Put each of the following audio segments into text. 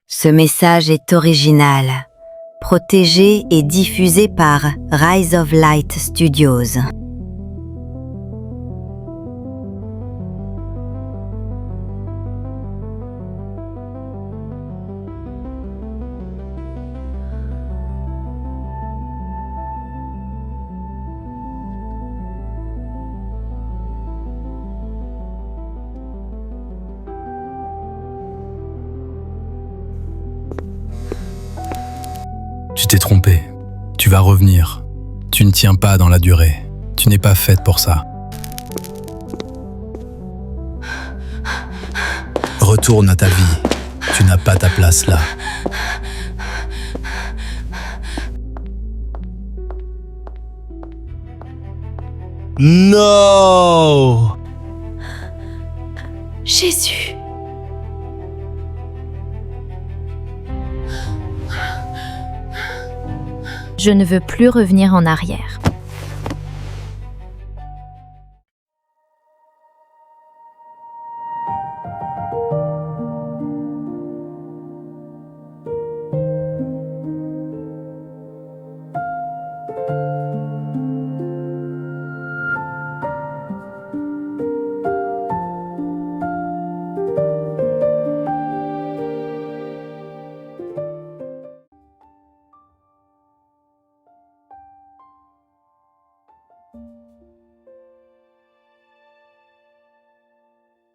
Ce message est original, protégé et diffusé par Rise of Light Studios. Tu t'es trompé. Tu vas revenir. Tu ne tiens pas dans la durée. Tu n'es pas faite pour ça. Retourne à ta vie. Tu n'as pas ta place là. Non! Jésus! Je ne veux plus revenir en arrière.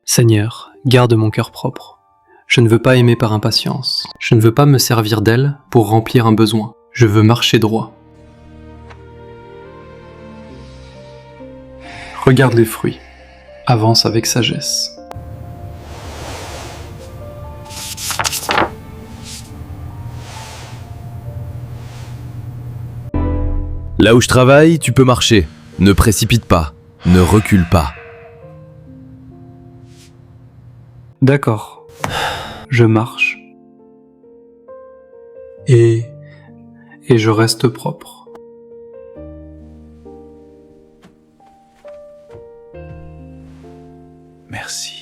Seigneur, garde mon cœur propre. Je ne veux pas aimer par impatience. Je ne veux pas me servir d'elle pour remplir un besoin. Je veux marcher droit. Regarde les fruits. Avance avec sagesse. Là où je travaille, tu peux marcher. Ne précipite pas. Ne recule pas. D'accord. Je marche. Et je reste propre. Merci.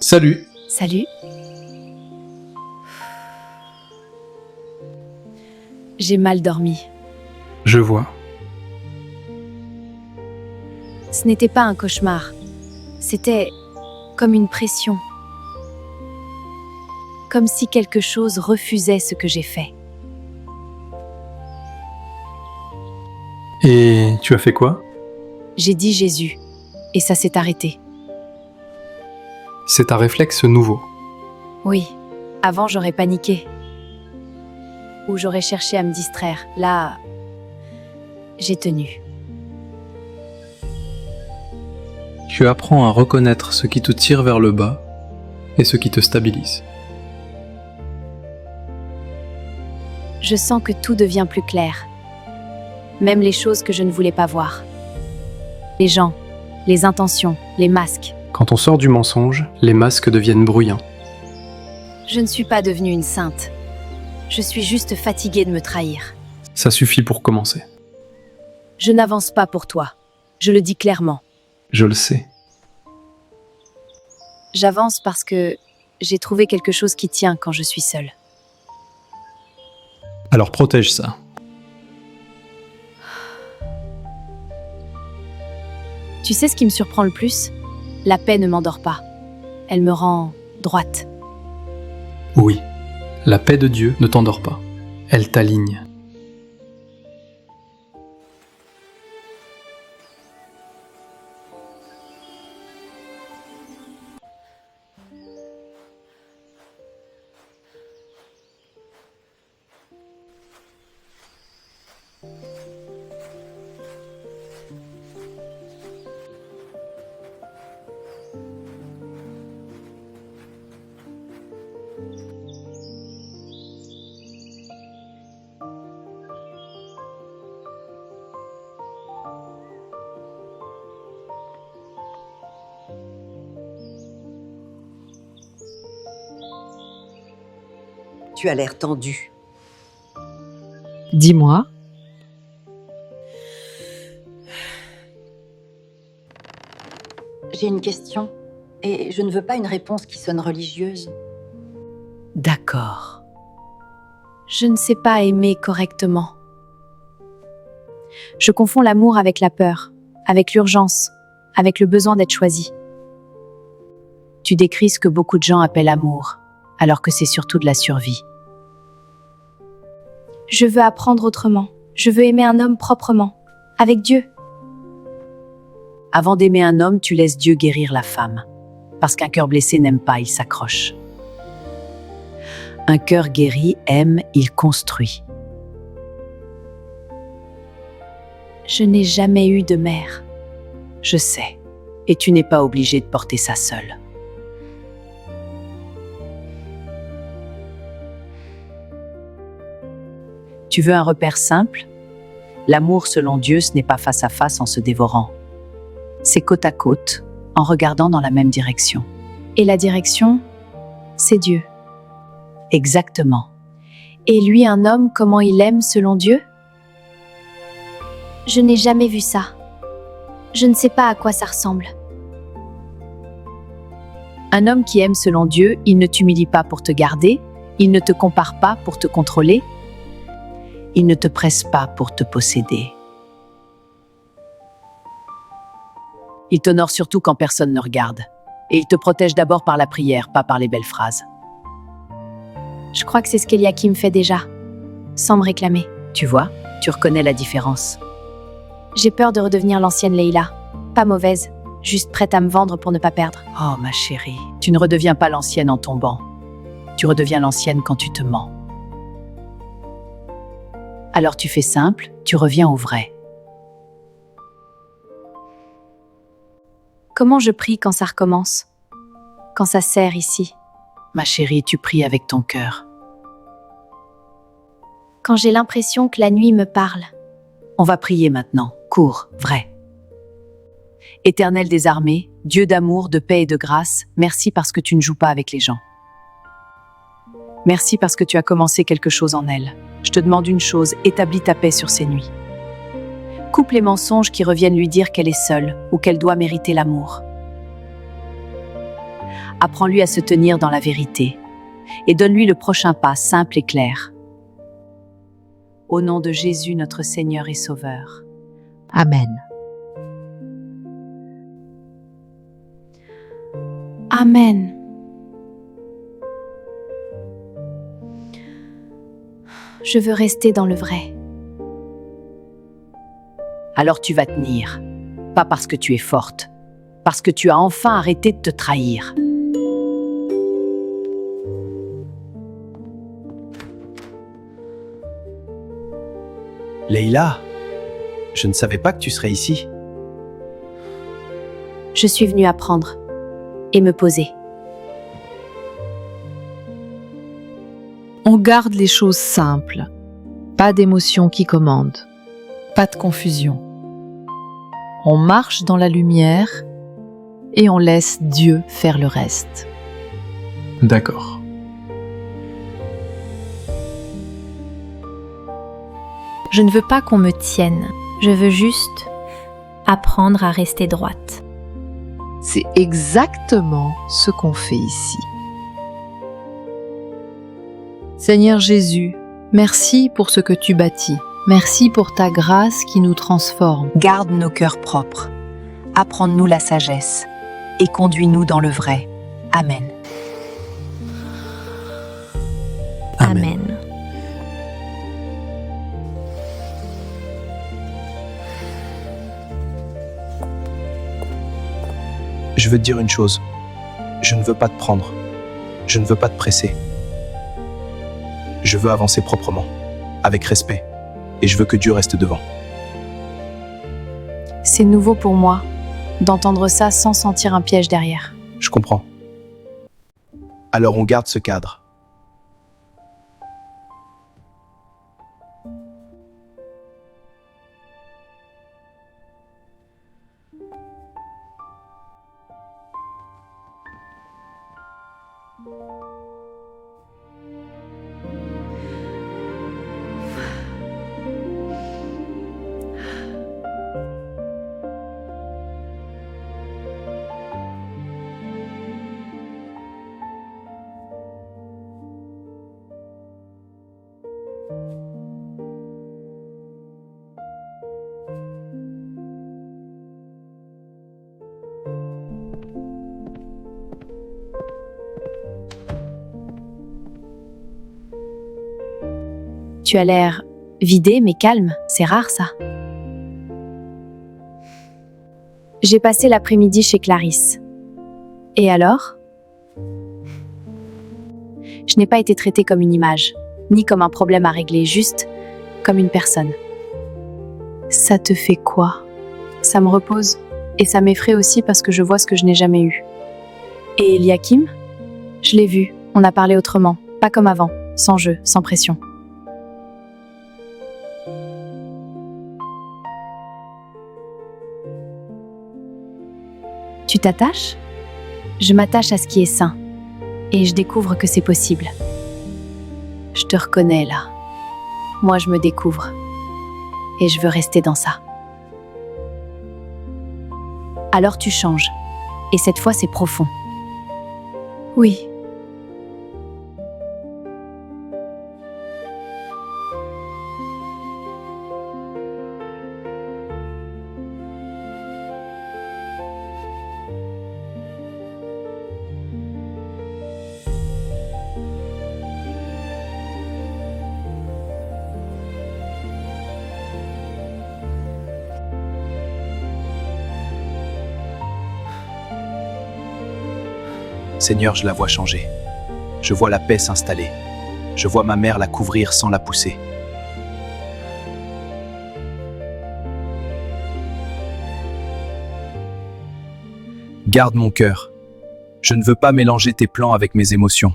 Salut. Salut. J'ai mal dormi. Je vois. Ce n'était pas un cauchemar. C'était comme une pression. Comme si quelque chose refusait ce que j'ai fait. Et tu as fait quoi? J'ai dit Jésus. Et ça s'est arrêté. C'est un réflexe nouveau. Oui. Avant, j'aurais paniqué. Ou j'aurais cherché à me distraire. Là, j'ai tenu. Tu apprends à reconnaître ce qui te tire vers le bas et ce qui te stabilise. Je sens que tout devient plus clair. Même les choses que je ne voulais pas voir. Les gens, les intentions, les masques. Quand on sort du mensonge, les masques deviennent bruyants. Je ne suis pas devenue une sainte. Je suis juste fatiguée de me trahir. Ça suffit pour commencer. Je n'avance pas pour toi. Je le dis clairement. Je le sais. J'avance parce que j'ai trouvé quelque chose qui tient quand je suis seule. Alors protège ça. Tu sais ce qui me surprend le plus? La paix ne m'endort pas. Elle me rend droite. Oui, la paix de Dieu ne t'endort pas. Elle t'aligne. tu as l'air tendu. Dis-moi. J'ai une question, et je ne veux pas une réponse qui sonne religieuse. D'accord. Je ne sais pas aimer correctement. Je confonds l'amour avec la peur, avec l'urgence, avec le besoin d'être choisi. Tu décris ce que beaucoup de gens appellent amour, alors que c'est surtout de la survie. Je veux apprendre autrement. Je veux aimer un homme proprement, avec Dieu. Avant d'aimer un homme, tu laisses Dieu guérir la femme. Parce qu'un cœur blessé n'aime pas, il s'accroche. Un cœur guéri aime, il construit. Je n'ai jamais eu de mère. Je sais. Et tu n'es pas obligé de porter ça seul. Tu veux un repère simple? L'amour selon Dieu, ce n'est pas face à face en se dévorant. C'est côte à côte, en regardant dans la même direction. Et la direction, c'est Dieu. Exactement. Et lui, un homme, comment il aime selon Dieu? Je n'ai jamais vu ça. Je ne sais pas à quoi ça ressemble. Un homme qui aime selon Dieu, il ne t'humilie pas pour te garder, il ne te compare pas pour te contrôler, il ne te presse pas pour te posséder. Il t'honore surtout quand personne ne regarde. Et il te protège d'abord par la prière, pas par les belles phrases. Je crois que c'est ce qu'Eliakim fait déjà, sans me réclamer. Tu vois, tu reconnais la différence. J'ai peur de redevenir l'ancienne Leïla. Pas mauvaise, juste prête à me vendre pour ne pas perdre. Oh ma chérie, tu ne redeviens pas l'ancienne en tombant. Tu redeviens l'ancienne quand tu te mens. Alors tu fais simple, tu reviens au vrai. Comment je prie quand ça recommence? Quand ça serre ici? Ma chérie, tu pries avec ton cœur. Quand j'ai l'impression que la nuit me parle. On va prier maintenant, court, vrai. Éternel des armées, Dieu d'amour, de paix et de grâce, merci parce que tu ne joues pas avec les gens. Merci parce que tu as commencé quelque chose en elle. Je te demande une chose, établis ta paix sur ces nuits. Coupe les mensonges qui reviennent lui dire qu'elle est seule ou qu'elle doit mériter l'amour. Apprends-lui à se tenir dans la vérité et donne-lui le prochain pas simple et clair. Au nom de Jésus, notre Seigneur et Sauveur. Amen. Amen. Je veux rester dans le vrai. Alors tu vas tenir, pas parce que tu es forte, parce que tu as enfin arrêté de te trahir. Leïla, je ne savais pas que tu serais ici. Je suis venue apprendre et me poser. On garde les choses simples, pas d'émotions qui commandent, pas de confusion. On marche dans la lumière et on laisse Dieu faire le reste. D'accord. Je ne veux pas qu'on me tienne, je veux juste apprendre à rester droite. C'est exactement ce qu'on fait ici. Seigneur Jésus, merci pour ce que tu bâtis. Merci pour ta grâce qui nous transforme. Garde nos cœurs propres. Apprends-nous la sagesse et conduis-nous dans le vrai. Amen. Amen. Je veux te dire une chose. Je ne veux pas te prendre. Je ne veux pas te presser. Je veux avancer proprement, avec respect. Et je veux que Dieu reste devant. C'est nouveau pour moi d'entendre ça sans sentir un piège derrière. Je comprends. Alors on garde ce cadre. Tu as l'air vidé mais calme, c'est rare ça. J'ai passé l'après-midi chez Clarisse. Et alors? Je n'ai pas été traitée comme une image, ni comme un problème à régler, juste comme une personne. Ça te fait quoi? Ça me repose, et ça m'effraie aussi parce que je vois ce que je n'ai jamais eu. Et Eliakim? Je l'ai vu, on a parlé autrement, pas comme avant, sans jeu, sans pression. Tu t'attaches? Je m'attache à ce qui est sain, et je découvre que c'est possible. Je te reconnais là. Moi, je me découvre, et je veux rester dans ça. Alors tu changes, et cette fois c'est profond. Oui. Seigneur, je la vois changer. Je vois la paix s'installer. Je vois ma mère la couvrir sans la pousser. Garde mon cœur. Je ne veux pas mélanger tes plans avec mes émotions.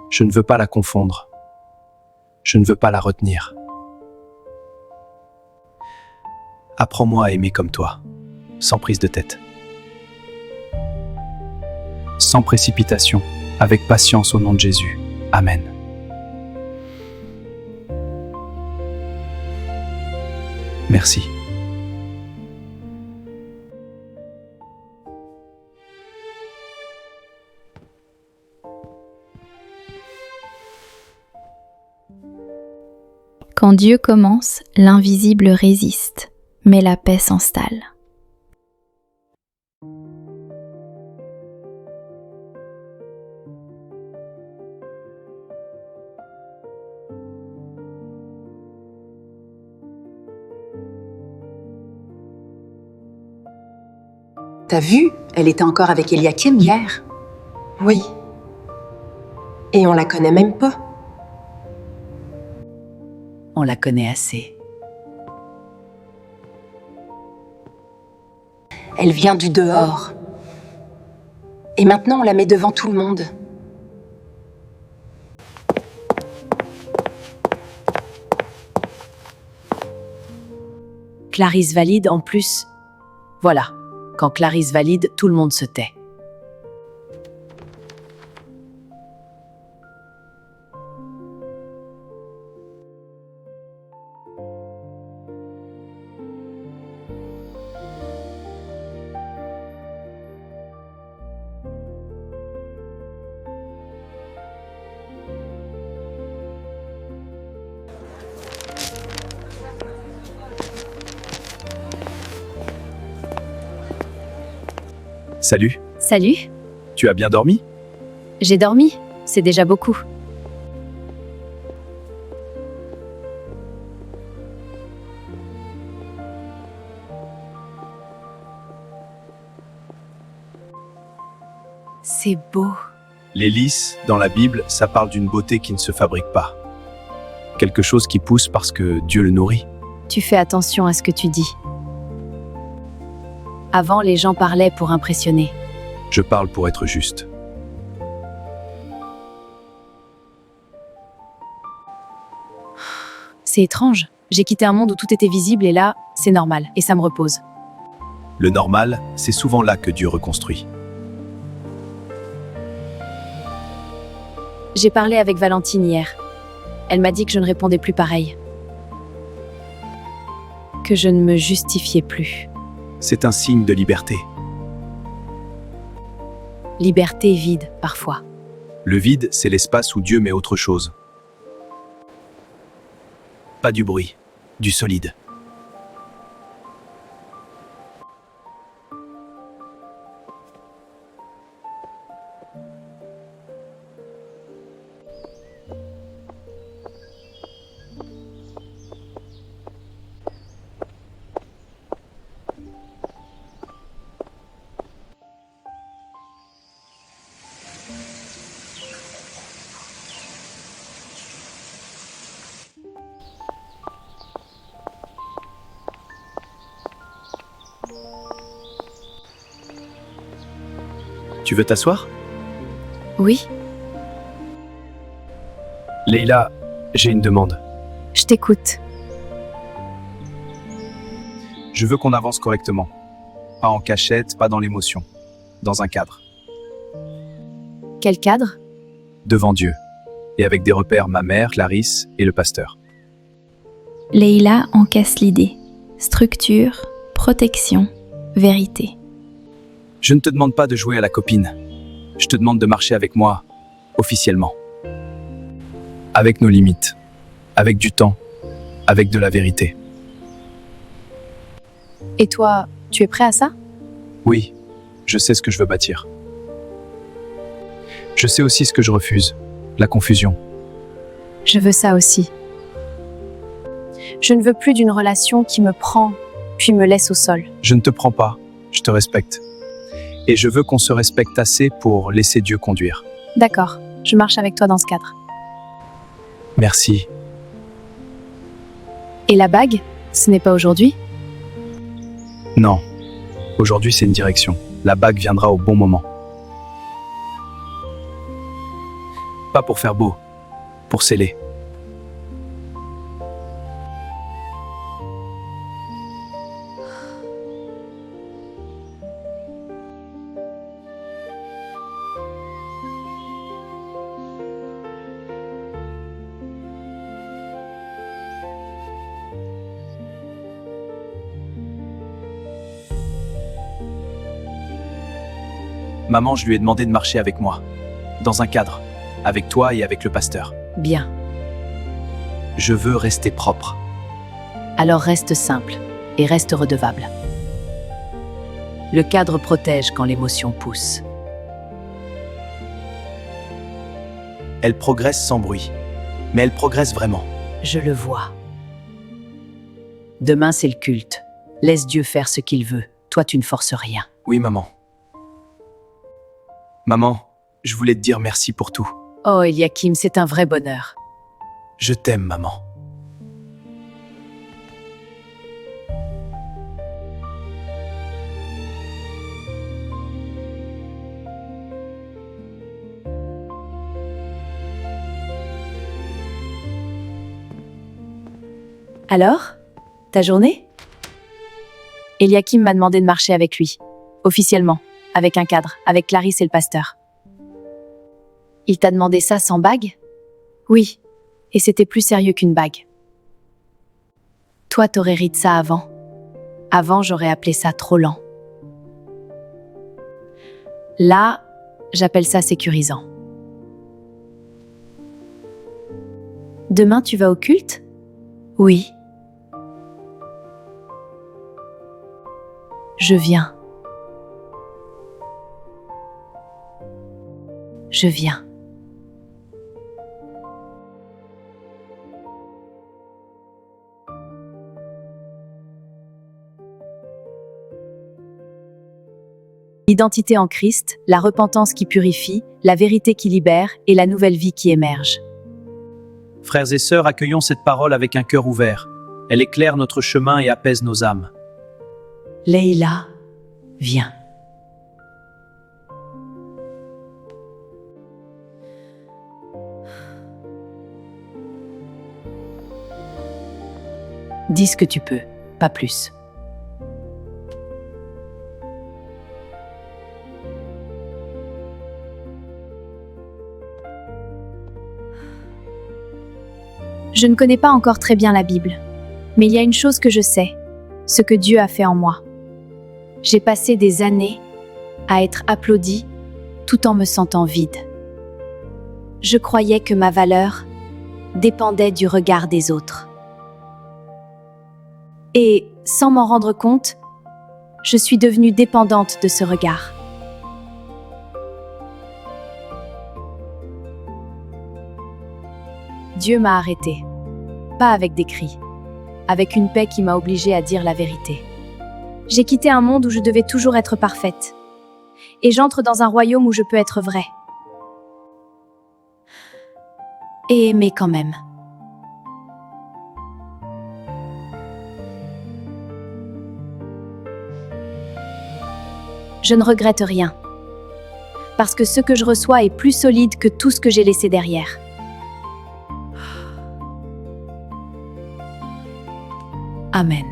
Je ne veux pas la confondre. Je ne veux pas la retenir. Apprends-moi à aimer comme toi, sans prise de tête. Sans précipitation, avec patience au nom de Jésus. Amen. Merci. Quand Dieu commence, l'invisible résiste, mais la paix s'installe. T'as vu? Elle était encore avec Eliakim hier. Oui. Et on la connaît même pas. On la connaît assez. Elle vient du dehors. Et maintenant, on la met devant tout le monde. Clarisse valide en plus. Voilà. Quand Clarisse valide, tout le monde se tait. Salut, Salut, tu as bien dormi? j'ai dormi, c'est déjà beaucoup. C'est beau. Les lys, dans la Bible, ça parle d'une beauté qui ne se fabrique pas. Quelque chose qui pousse parce que Dieu le nourrit. Tu fais attention à ce que tu dis. Avant, les gens parlaient pour impressionner. Je parle pour être juste. C'est étrange. J'ai quitté un monde où tout était visible et là, c'est normal et ça me repose. Le normal, c'est souvent là que Dieu reconstruit. J'ai parlé avec Valentine hier. Elle m'a dit que je ne répondais plus pareil. Que je ne me justifiais plus. C'est un signe de liberté. Liberté vide, parfois. Le vide, c'est l'espace où Dieu met autre chose. Pas du bruit, du solide. Tu veux t'asseoir? Oui, Leïla, j'ai une demande. je t'écoute. Je veux qu'on avance correctement. Pas en cachette, pas dans l'émotion. Dans un cadre. Quel cadre? Devant Dieu. Et avec des repères ma mère, Clarisse et le pasteur. Leïla encaisse l'idée. Structure, protection, vérité. Je ne te demande pas de jouer à la copine. Je te demande de marcher avec moi, officiellement. Avec nos limites. Avec du temps. Avec de la vérité. Et toi, tu es prêt à ça? Oui, je sais ce que je veux bâtir. Je sais aussi ce que je refuse. La confusion. Je veux ça aussi. Je ne veux plus d'une relation qui me prend, puis me laisse au sol. Je ne te prends pas, je te respecte. Et je veux qu'on se respecte assez pour laisser Dieu conduire. D'accord, je marche avec toi dans ce cadre. Merci. Et la bague? Ce n'est pas aujourd'hui? Non. Aujourd'hui, c'est une direction. La bague viendra au bon moment. Pas pour faire beau, pour sceller. Maman, je lui ai demandé de marcher avec moi, dans un cadre, avec toi et avec le pasteur. Bien. Je veux rester propre. Alors reste simple et reste redevable. Le cadre protège quand l'émotion pousse. Elle progresse sans bruit, mais elle progresse vraiment. Je le vois. Demain, c'est le culte. Laisse Dieu faire ce qu'il veut. Toi, tu ne forces rien. Oui, maman. Maman, je voulais te dire merci pour tout. Oh, Eliakim, c'est un vrai bonheur. Je t'aime, maman. Alors, ta journée? Eliakim m'a demandé de marcher avec lui, officiellement, avec un cadre, avec Clarisse et le pasteur. Il t'a demandé ça sans bague? Oui, et c'était plus sérieux qu'une bague. Toi, t'aurais ri de ça avant. Avant, j'aurais appelé ça trop lent. Là, j'appelle ça sécurisant. Demain, tu vas au culte? Oui. Je viens. Je viens. L'identité en Christ, la repentance qui purifie, la vérité qui libère et la nouvelle vie qui émerge. Frères et sœurs, accueillons cette parole avec un cœur ouvert. Elle éclaire notre chemin et apaise nos âmes. Leïla, viens. Dis ce que tu peux, pas plus. Je ne connais pas encore très bien la Bible, mais il y a une chose que je sais, ce que Dieu a fait en moi. J'ai passé des années à être applaudie tout en me sentant vide. Je croyais que ma valeur dépendait du regard des autres. Et, sans m'en rendre compte, je suis devenue dépendante de ce regard. Dieu m'a arrêtée, pas avec des cris, avec une paix qui m'a obligée à dire la vérité. J'ai quitté un monde où je devais toujours être parfaite, et j'entre dans un royaume où je peux être vraie. Et aimer quand même. Je ne regrette rien. Parce que ce que je reçois est plus solide que tout ce que j'ai laissé derrière. Amen.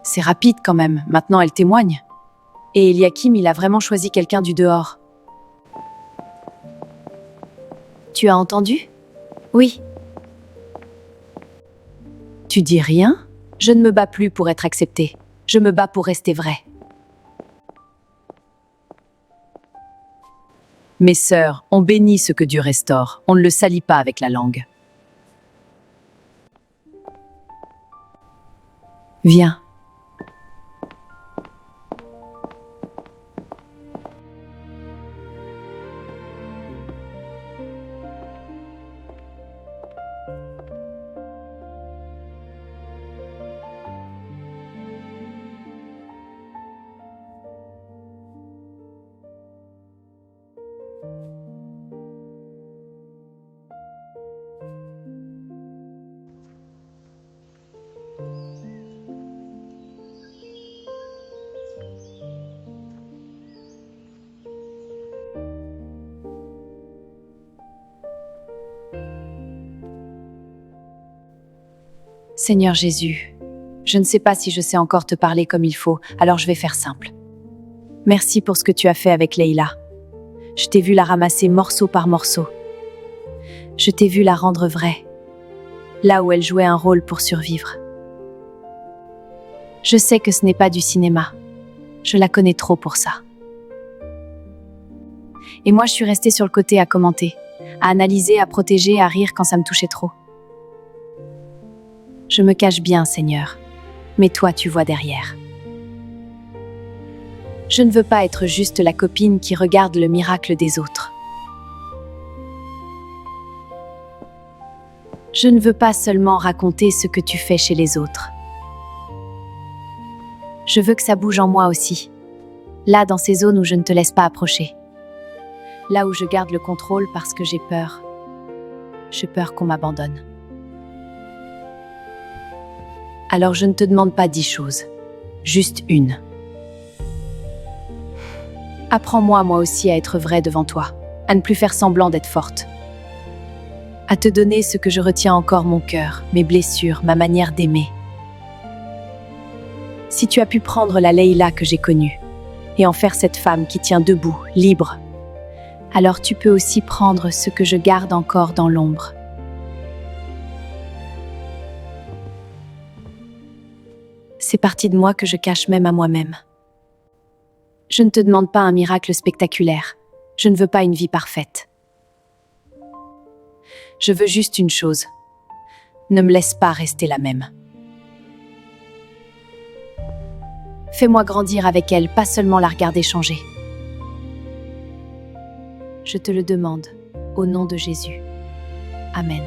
C'est rapide quand même, maintenant elle témoigne. Et Eliakim, il a vraiment choisi quelqu'un du dehors. Tu as entendu? Oui. Tu dis rien? Je ne me bats plus pour être acceptée. Je me bats pour rester vraie. Mes sœurs, on bénit ce que Dieu restaure. On ne le salit pas avec la langue. Viens. Seigneur Jésus, je ne sais pas si je sais encore te parler comme il faut, alors je vais faire simple. Merci pour ce que tu as fait avec Leïla. Je t'ai vu la ramasser morceau par morceau. Je t'ai vu la rendre vraie, là où elle jouait un rôle pour survivre. Je sais que ce n'est pas du cinéma. Je la connais trop pour ça. Et moi, je suis restée sur le côté à commenter, à analyser, à protéger, à rire quand ça me touchait trop. Je me cache bien, Seigneur, mais toi, tu vois derrière. Je ne veux pas être juste la copine qui regarde le miracle des autres. Je ne veux pas seulement raconter ce que tu fais chez les autres. Je veux que ça bouge en moi aussi, là dans ces zones où je ne te laisse pas approcher. Là où je garde le contrôle parce que j'ai peur. J'ai peur qu'on m'abandonne. Alors je ne te demande pas 10 choses, juste une. Apprends-moi, moi aussi, à être vraie devant toi, à ne plus faire semblant d'être forte. À te donner ce que je retiens encore, mon cœur, mes blessures, ma manière d'aimer. Si tu as pu prendre la Leïla que j'ai connue et en faire cette femme qui tient debout, libre, alors tu peux aussi prendre ce que je garde encore dans l'ombre. C'est partie de moi que je cache même à moi-même. Je ne te demande pas un miracle spectaculaire. Je ne veux pas une vie parfaite. Je veux juste une chose. Ne me laisse pas rester la même. Fais-moi grandir avec elle, pas seulement la regarder changer. Je te le demande, au nom de Jésus. Amen.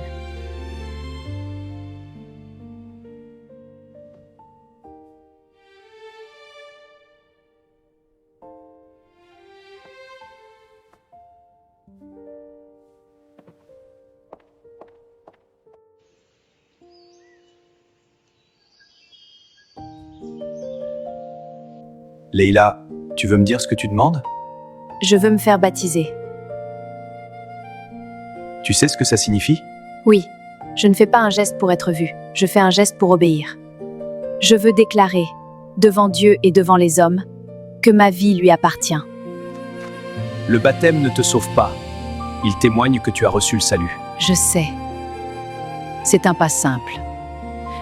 Leïla, tu veux me dire ce que tu demandes? Je veux me faire baptiser. Tu sais ce que ça signifie? Oui, je ne fais pas un geste pour être vue, je fais un geste pour obéir. Je veux déclarer, devant Dieu et devant les hommes, que ma vie lui appartient. Le baptême ne te sauve pas. Il témoigne que tu as reçu le salut. Je sais. C'est un pas simple.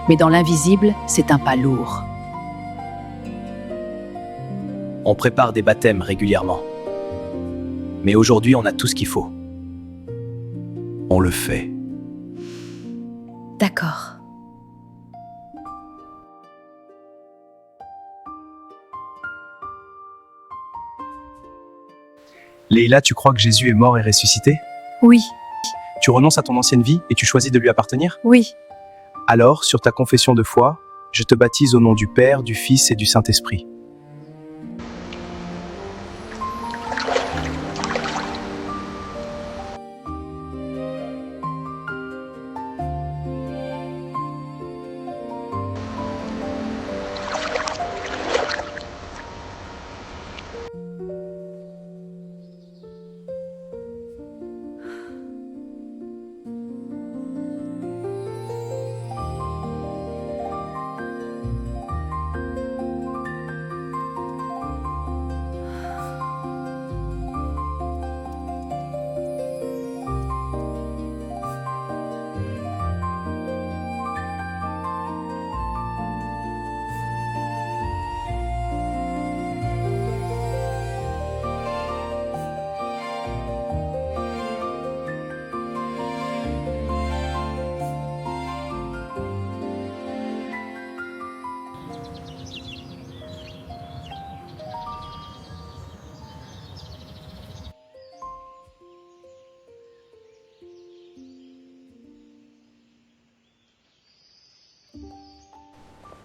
Mais dans l'invisible, c'est un pas lourd. On prépare des baptêmes régulièrement. Mais aujourd'hui, on a tout ce qu'il faut. On le fait. D'accord. Leïla, tu crois que Jésus est mort et ressuscité? Oui, Tu renonces à ton ancienne vie et tu choisis de lui appartenir? oui. Alors, sur ta confession de foi, je te baptise au nom du Père, du Fils et du Saint-Esprit.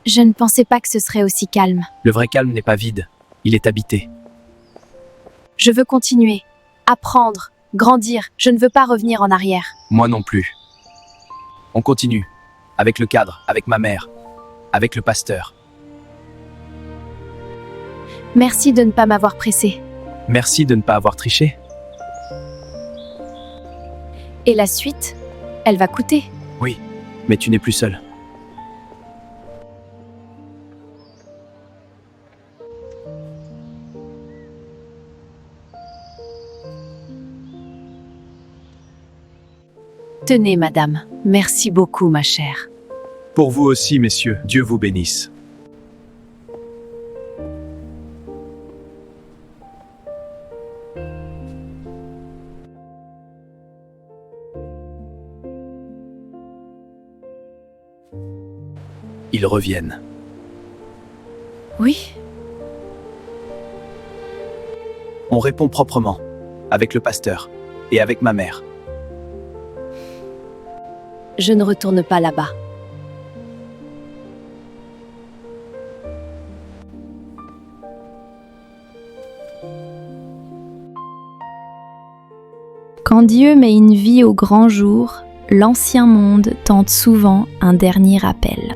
Je ne pensais pas que ce serait aussi calme. Le vrai calme n'est pas vide, il est habité. Je veux continuer, apprendre, grandir. Je ne veux pas revenir en arrière. Moi non plus. On continue, avec le cadre, avec ma mère, avec le pasteur. Merci de ne pas m'avoir pressé. Merci de ne pas avoir triché. Et la suite, elle va coûter. Oui, mais tu n'es plus seul. Tenez, madame. Merci beaucoup, ma chère. Pour vous aussi, messieurs, Dieu vous bénisse. Ils reviennent. Oui. On répond proprement, avec le pasteur et avec ma mère. Je ne retourne pas là-bas. Quand Dieu met une vie au grand jour, l'ancien monde tente souvent un dernier appel.